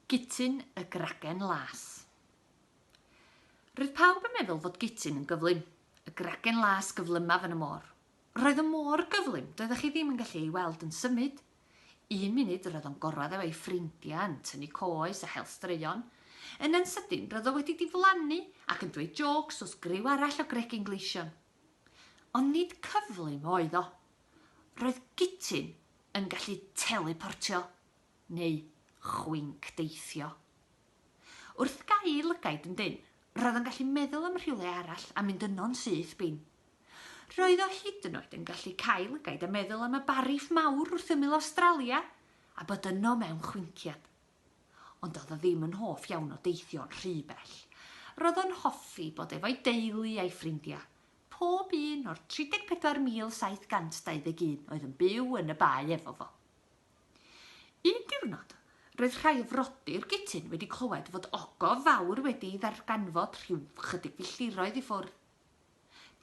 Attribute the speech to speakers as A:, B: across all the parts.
A: Gutun y Gragen Las. Roedd pawb yn meddwl fod Gutun yn gyflym, y gragen las gyflymaf yn y môr. Roedd y môr gyflym, doeddech chi ddim yn gallu ei weld yn symud. 1 munud roedd o'n gorwedd efo'i ffrindiau yn tynnu coes a hel straeon. Yn sydyn roedd o wedi diflannu ac yn dweud jocs os griw arall o gregyn gleision. Ond nid cyflym oedd o. Roedd Gutun yn gallu teleportio neu chwink deithio. Wrth gael lygaid yn dyn, roedd o'n gallu meddwl am rhywle arall a mynd yno'n syth bin. Roedd o hyd yn oed yn gallu cael lygaid a meddwl am y barif mawr wrth ymyl Australia a bod yno mewn chwinciad. Ond oedd o ddim yn hoff iawn o deithio'n rhy bell. Roedd o'n hoffi bod efo'i deulu a'i ffrindiau. Pob un o'r 34,721 oedd yn byw yn y bae efo fo. Un diwrnod, roedd rhai o frodyr Gutun wedi clywed fod ogof fawr wedi ddarganfod rhyw chydig filltiroedd i ffwrdd.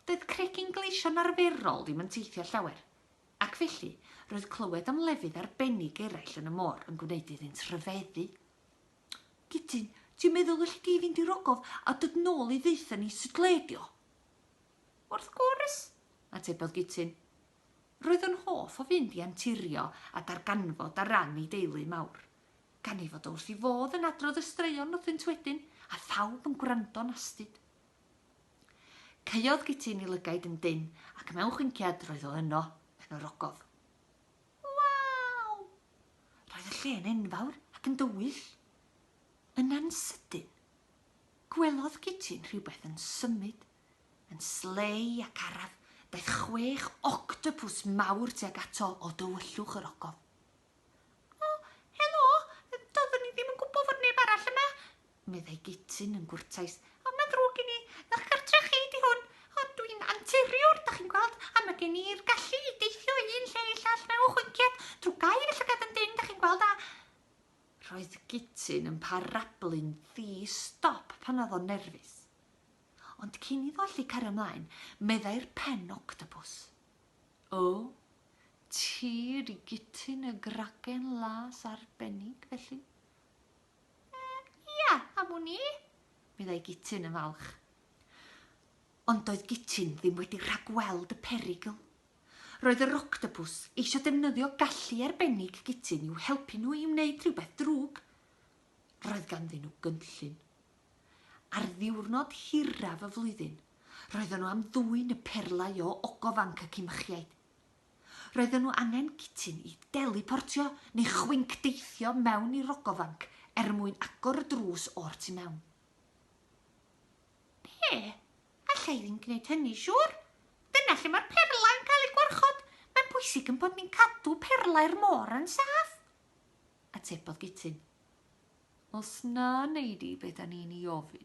A: Doedd cragen gleision arferol ddim yn teithio llawer, ac felly roedd clywed am lefydd arbennig eraill yn y môr yn gwneud iddynt rhyfeddu. Gutun, ti'n meddwl ylli di fynd i'r ogof a dod nôl i ddeitha ni sut ledio? Wrth gwrs, atebodd Gutun. Roedd yn hoff o fynd i anturio a darganfod ar ran ei deulu mawr, gan ei fod wrth i fodd yn adrodd y straeon wrthynt wedyn a phawb yn gwrando'n astyd. Caeodd Gutun i lygaid yn dyn ac mewn chwinciad roedd o yno yn yr ogof. Waw! Roedd y lle'n enfawr ac yn dywyll. Yn ansydyn, gwelodd Gutun rhywbeth yn symud, yn slei ac araf. Daeth 6 octopus mawr tuag ato o dywyllwch yr ogof. O, helo, doeddwn ni ddim yn gwybod fod neb arall yma, meddai Gutun yn gwrtais. O, mae'n ddrwg i ni, ddech gartre chi di hwn. O, dwi'n anturiwr, da chi'n gweld, a mae gen i'r gallu i deithio un lle i llall mewn chwinciad drwy gael y llygad yn dyn, da chi'n gweld, a... Roedd Gutun yn parablu'n ddi-stop pan oedd o'n nerfus. Ond cyn iddo allu cario ymlaen, meddai'r pen octopus. O, ti ydi Gutun y Gragen Las arbennig, felly? Ia, am hwn i, meddai Gutun yn falch. Ond doedd Gutun ddim wedi rhagweld y perigl. Roedd yr octopus eisiau defnyddio gallu arbennig Gutun i'w helpu nhw i wneud rhywbeth drwg. Roedd ganddyn nhw gynllun. Ar ddiwrnod hiraf y flwyddyn, roedden nhw am ddwyn y perlau o ogofanc ac imychiaid. Roedden nhw angen Gutun i deliportio neu chwink deithio mewn i'r ogofanc mwyn agor y drws o'r tu mewn. Be? Allai ddim gwneud hynny, siŵr? Dyna lle mae'r perlau'n cael ei gwarchod. Mae'n bwysig yn bod ni'n cadw perlau'r môr yn saff. Atebodd Gutun. Os na neud i beth da ni'n ei ofyn,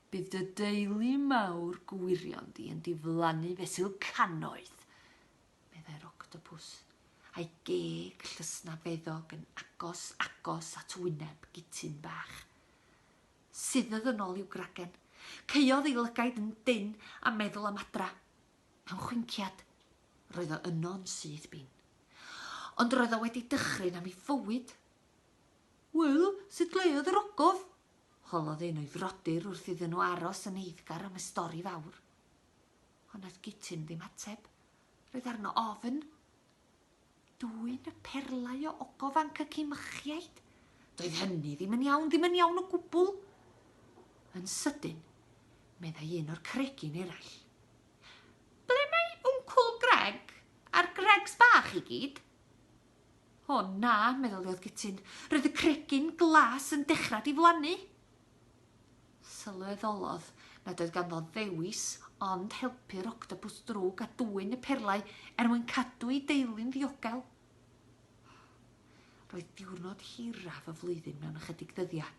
A: bydd dy deulu mawr gwirion di yn diflannu fesul cannoedd, meddai'r octopus, a'i geg llysnafeddog yn agos at wyneb Gutun bach. Suddodd yn ôl i'w gragen, caeodd ei lygaid yn dyn a meddwl am adra. Mewn chwinciad, roedd o yno'n syth bin. Ond roedd o wedi dychryn am ei fywyd. Wel, sut leodd yr ogof? Holodd un o'i frodyr wrth iddyn nhw aros yn eiddgar am y stori fawr. Ond oedd Gutun ddim ateb. Roedd arno ofn. Dwyn y perlau o ogofanc ac imychiaid. Doedd hynny ddim yn iawn o gwbl. Yn sydyn, meddai un o'r cregyn eraill. Ble mae wncwl Greg a'r Gregs bach i gyd? O na, meddyliodd Gutun, roedd y cregyn glas yn dechrau diflannu. Sylweddolodd nad oedd ganddo ddewis ond helpu'r octopus drwg a dwyn y perlau mwyn cadw ei deulu'n ddiogel. Roedd diwrnod hiraf y flwyddyn mewn ychydig ddyddiau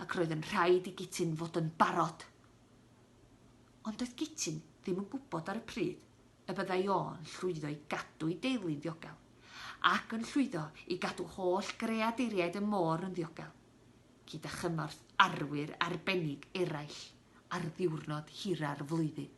A: ac roedd yn rhaid i Gutun fod yn barod. Ond oedd Gutun ddim yn gwybod ar y pryd y byddai o'n llwyddo i gadw ei deulu'n ddiogel ac yn llwyddo i gadw holl greaduriaid y môr yn ddiogel, gyda chymorth arwyr arbennig eraill ar ddiwrnod hira'r flwyddyn.